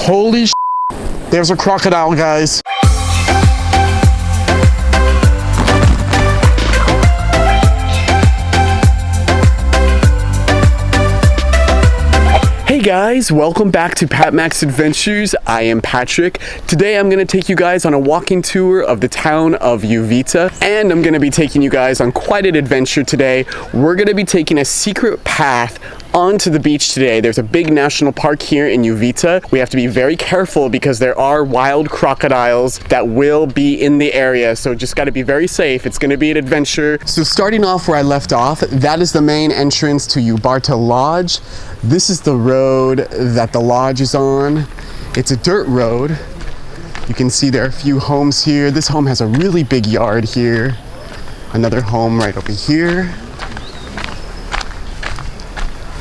Holy sh**. There's a crocodile, guys. Hey guys, welcome back to Pat Max Adventures. I am Patrick. Today I'm going to take you guys on a walking tour of the town of Uvita, and I'm going to be taking you guys on quite an adventure today. We're going to be taking a secret path onto the beach today. There's a big national park here in Uvita. We have to be very careful because there are wild crocodiles that will be in the area, so just got to be very safe. It's going to be an adventure. So starting off where I left off, that is the main entrance to Uvita Lodge. This is the road that the lodge is on. It's a dirt road. You can see there are a few homes here. This home has a really big yard here. Another home right over here.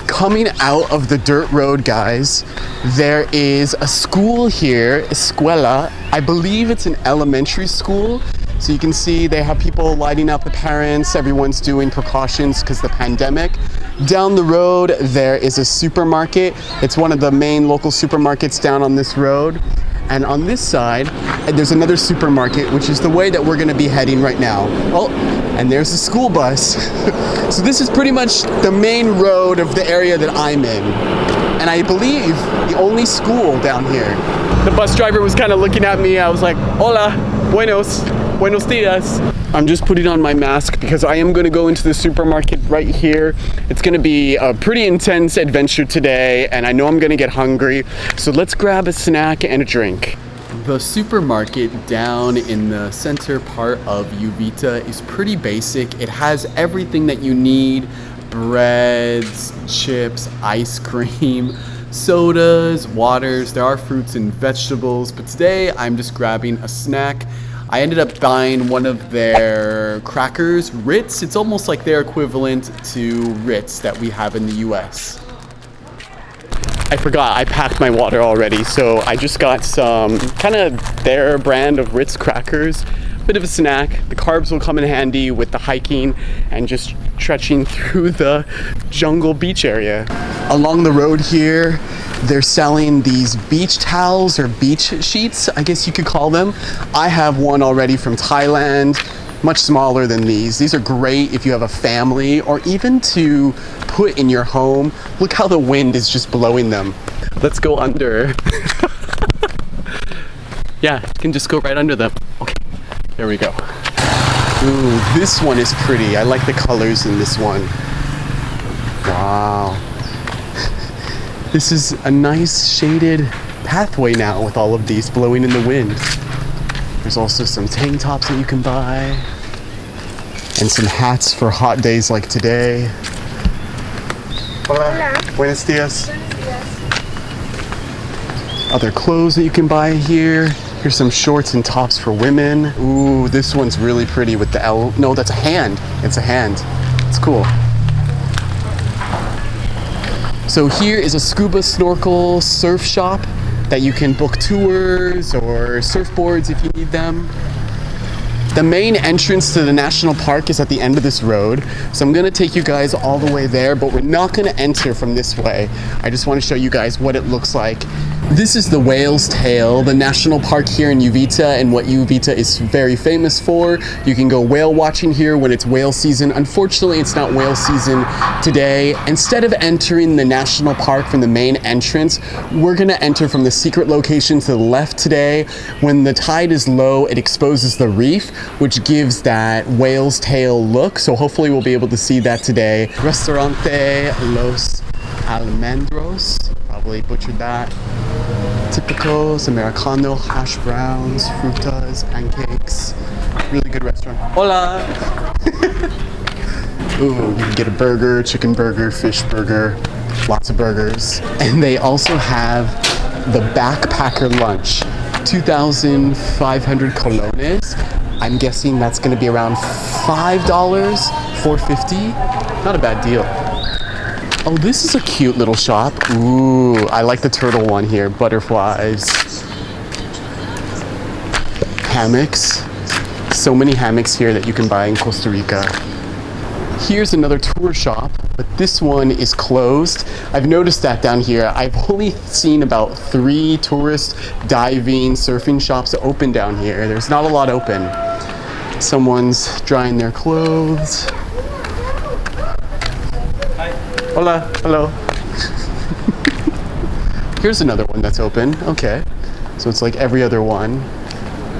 Coming out of the dirt road, guys, there is a school here, escuela. I believe it's an elementary school. So you can see they have people lighting up, the parents, everyone's doing precautions because of the pandemic. Down the road, there is a supermarket. It's one of the main local supermarkets down on this road. And on this side, there's another supermarket, which is the way that we're gonna be heading right now. Oh, and there's the school bus. So this is pretty much the main road of the area that I'm in. And I believe the only school down here. The bus driver was kind of looking at me. I was like, hola, buenos dias. I'm just putting on my mask because I am going to go into the supermarket right here. It's going to be a pretty intense adventure today, and I know I'm going to get hungry. So let's grab a snack and a drink. The supermarket down in the center part of Uvita is pretty basic. It has everything that you need: breads, chips, ice cream, sodas, waters. There are fruits and vegetables, but today I'm just grabbing a snack. I ended up buying one of their crackers, Ritz. It's almost like their equivalent to Ritz that we have in the US. I forgot, I packed my water already, so I just got some kind of their brand of Ritz crackers. Bit of a snack. The carbs will come in handy with the hiking and just trekking through the jungle beach area. Along the road here, they're selling these beach towels or beach sheets, I guess you could call them. I have one already from Thailand, much smaller than these. These are great if you have a family or even to put in your home. Look how the wind is just blowing them. Let's go under. Yeah, you can just go right under them. Okay, there we go. Ooh, this one is pretty. I like the colors in this one. Wow. This is a nice shaded pathway now with all of these blowing in the wind. There's also some tank tops that you can buy and some hats for hot days like today. Hola. Buenos dias. Other clothes that you can buy here. Here's some shorts and tops for women. Ooh, this one's really pretty with the L. No, that's a hand. It's a hand. It's cool. So here is a scuba snorkel surf shop that you can book tours or surfboards if you need them. The main entrance to the national park is at the end of this road. So I'm gonna take you guys all the way there, but we're not gonna enter from this way. I just wanna show you guys what it looks like. This is the whale's tail, the national park here in Uvita, and what Uvita is very famous for. You can go whale watching here when it's whale season. Unfortunately, it's not whale season today. Instead of entering the national park from the main entrance, we're gonna enter from the secret location to the left today. When the tide is low, it exposes the reef, which gives that whale's tail look. So hopefully we'll be able to see that today. Restaurante Los Almendros, probably butchered that. Típicos, Americano, hash browns, frutas, pancakes. Really good restaurant. Hola! Ooh, you can get a burger, chicken burger, fish burger, lots of burgers. And they also have the backpacker lunch, 2,500 colones. I'm guessing that's gonna be around $5, $4.50. Not a bad deal. Oh, this is a cute little shop. Ooh, I like the turtle one here. Butterflies. Hammocks. So many hammocks here that you can buy in Costa Rica. Here's another tour shop, but this one is closed. I've noticed that down here. I've only seen about 3 tourist diving, surfing shops open down here. There's not a lot open. Someone's drying their clothes. Hi. Hola, hello. Here's another one that's open. Okay, so it's like every other one.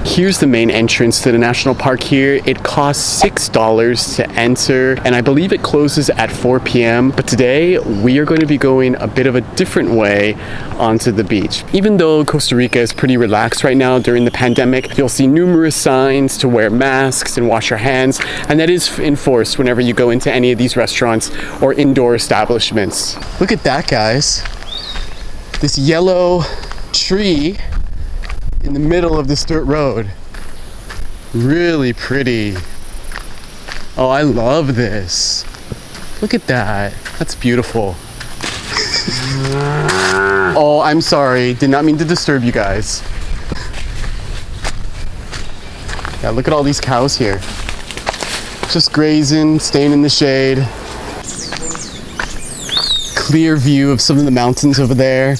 Here's the main entrance to the national park here. It costs $6 to enter, and I believe it closes at 4 p.m. But today, we are going to be going a bit of a different way onto the beach. Even though Costa Rica is pretty relaxed right now during the pandemic, you'll see numerous signs to wear masks and wash your hands, and that is enforced whenever you go into any of these restaurants or indoor establishments. Look at that, guys. This yellow tree in the middle of this dirt road. Really pretty. Oh, I love this. Look at that. That's beautiful. Oh, I'm sorry. Did not mean to disturb you guys. Yeah, look at all these cows here. Just grazing, staying in the shade. Clear view of some of the mountains over there.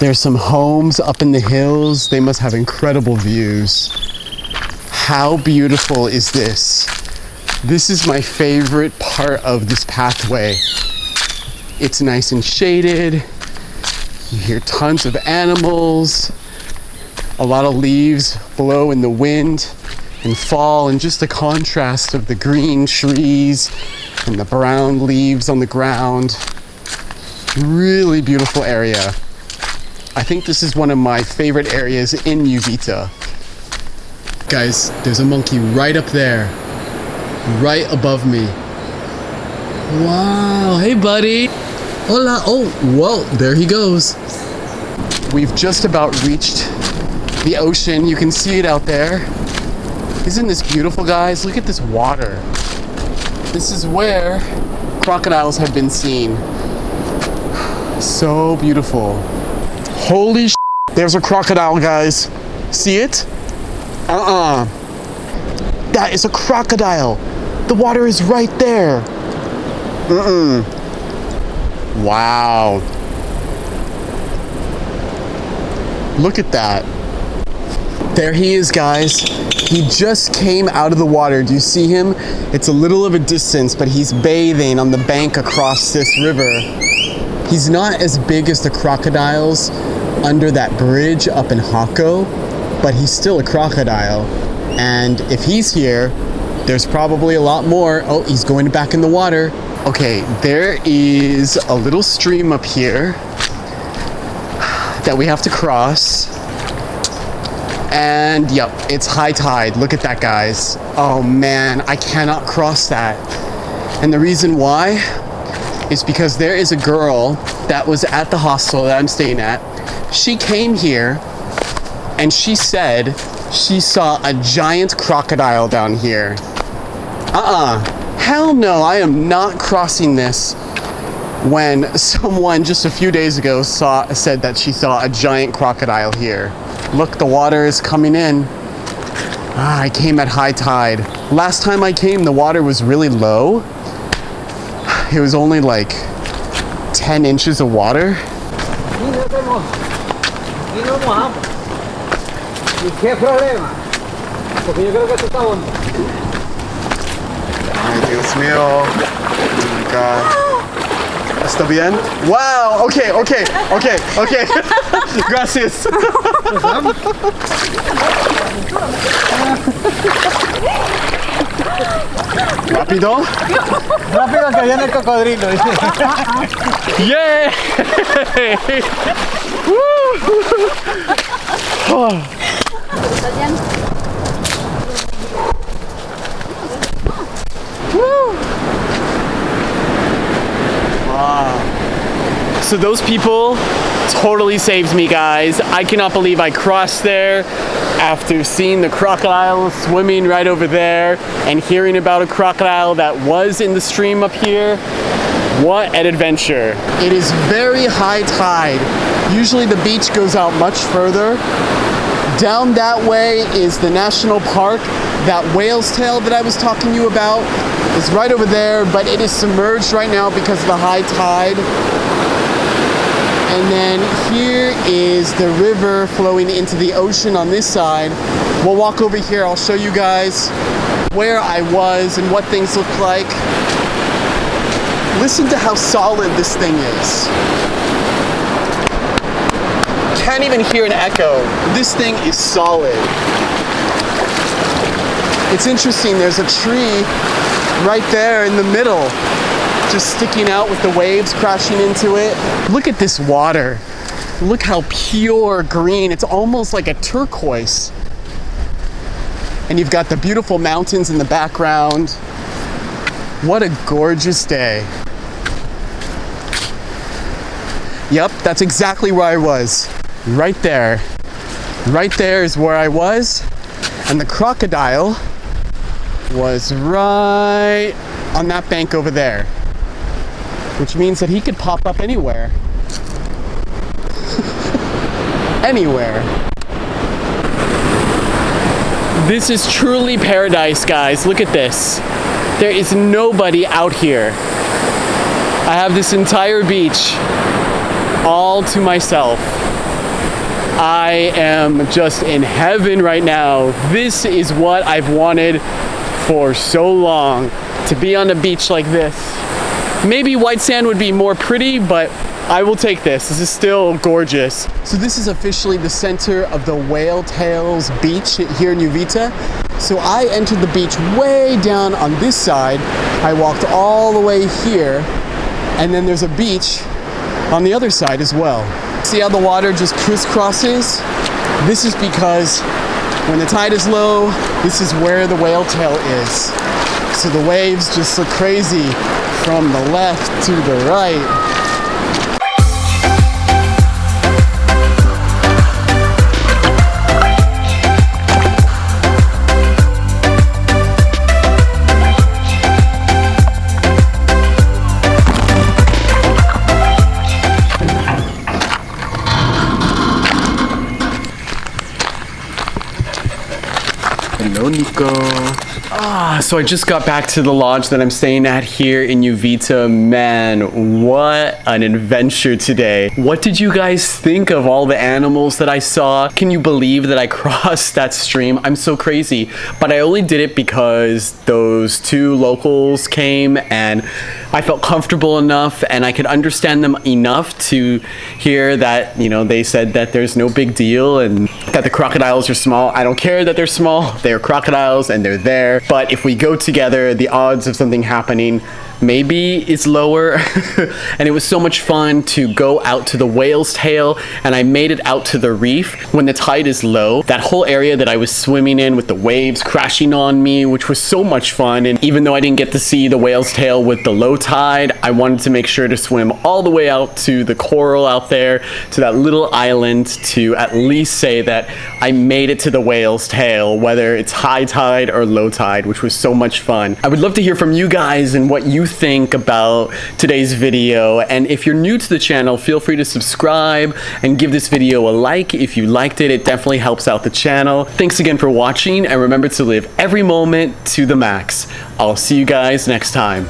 There's some homes up in the hills. They must have incredible views. How beautiful is this? This is my favorite part of this pathway. It's nice and shaded. You hear tons of animals. A lot of leaves blow in the wind and fall, and just the contrast of the green trees and the brown leaves on the ground. Really beautiful area. I think this is one of my favorite areas in Uvita. Guys, there's a monkey right up there, right above me. Wow, hey buddy. Hola, oh, whoa, there he goes. We've just about reached the ocean. You can see it out there. Isn't this beautiful, guys? Look at this water. This is where crocodiles have been seen. So beautiful. Holy sh**, there's a crocodile, guys. See it? That is a crocodile. The water is right there. Wow. Look at that. There he is, guys. He just came out of the water. Do you see him? It's a little of a distance, but he's bathing on the bank across this river. He's not as big as the crocodiles under that bridge up in Hako, but he's still a crocodile. And if he's here, there's probably a lot more. Oh, he's going back in the water. Okay, there is a little stream up here that we have to cross. And yep, it's high tide. Look at that, guys. Oh man, I cannot cross that. And the reason why is because there is a girl that was at the hostel that I'm staying at. She came here and she said she saw a giant crocodile down here. Hell no, I am not crossing this when someone just a few days ago said that she saw a giant crocodile here. Look, the water is coming in. I came at high tide. Last time I came, the water was really low. It was only like 10 inches of water. ¿Qué problema? Porque yo creo que esto está hondo. Ay, Dios mío. Oh my God. ¿Está bien? Wow, okay. Gracias. ¿Rápido? Rápido que viene el cocodrilo. ¡Yeah! Wow. So those people totally saved me, guys. I cannot believe I crossed there after seeing the crocodile swimming right over there and hearing about a crocodile that was in the stream up here. What an adventure. It is very high tide. Usually the beach goes out much further, Down that way is the national park. That whale's tail that I was talking to you about is right over there, but it is submerged right now because of the high tide. And then here is the river flowing into the ocean on this side. We'll walk over here. I'll show you guys where I was and what things look like. Listen to how solid this thing is. Can't even hear an echo. This thing is solid. It's interesting, there's a tree right there in the middle, just sticking out with the waves crashing into it. Look at this water. Look how pure green. It's almost like a turquoise. And you've got the beautiful mountains in the background. What a gorgeous day. Yep, that's exactly where I was. Right there. Right there is where I was. And the crocodile was right on that bank over there. Which means that he could pop up anywhere. Anywhere. This is truly paradise, guys. Look at this. There is nobody out here. I have this entire beach all to myself. I am just in heaven right now. This is what I've wanted for so long, to be on a beach like this. Maybe white sand would be more pretty, but I will take this. This is still gorgeous. So this is officially the center of the Whale Tails Beach here in Uvita. So I entered the beach way down on this side. I walked all the way here, and then there's a beach on the other side as well. See how the water just crisscrosses? This is because when the tide is low, this is where the whale tail is. So the waves just look crazy from the left to the right. Hello, Nico. So I just got back to the lodge that I'm staying at here in Uvita. Man, what an adventure today. What did you guys think of all the animals that I saw? Can you believe that I crossed that stream? I'm so crazy, but I only did it because those two locals came and I felt comfortable enough and I could understand them enough to hear that, you know, they said that there's no big deal and that the crocodiles are small. I don't care that they're small. They're crocodiles and they're there. But if we go together, the odds of something happening maybe is lower. And it was so much fun to go out to the whale's tail, and I made it out to the reef when the tide is low. That whole area that I was swimming in with the waves crashing on me, which was so much fun. And even though I didn't get to see the whale's tail with the low tide, I wanted to make sure to swim all the way out to the coral out there, to that little island, to at least say that I made it to the whale's tail, whether it's high tide or low tide, which was so much fun. I would love to hear from you guys and what you think about today's video. And if you're new to the channel, feel free to subscribe and give this video a like. If you liked it, it definitely helps out the channel. Thanks again for watching, and remember to live every moment to the max. I'll see you guys next time.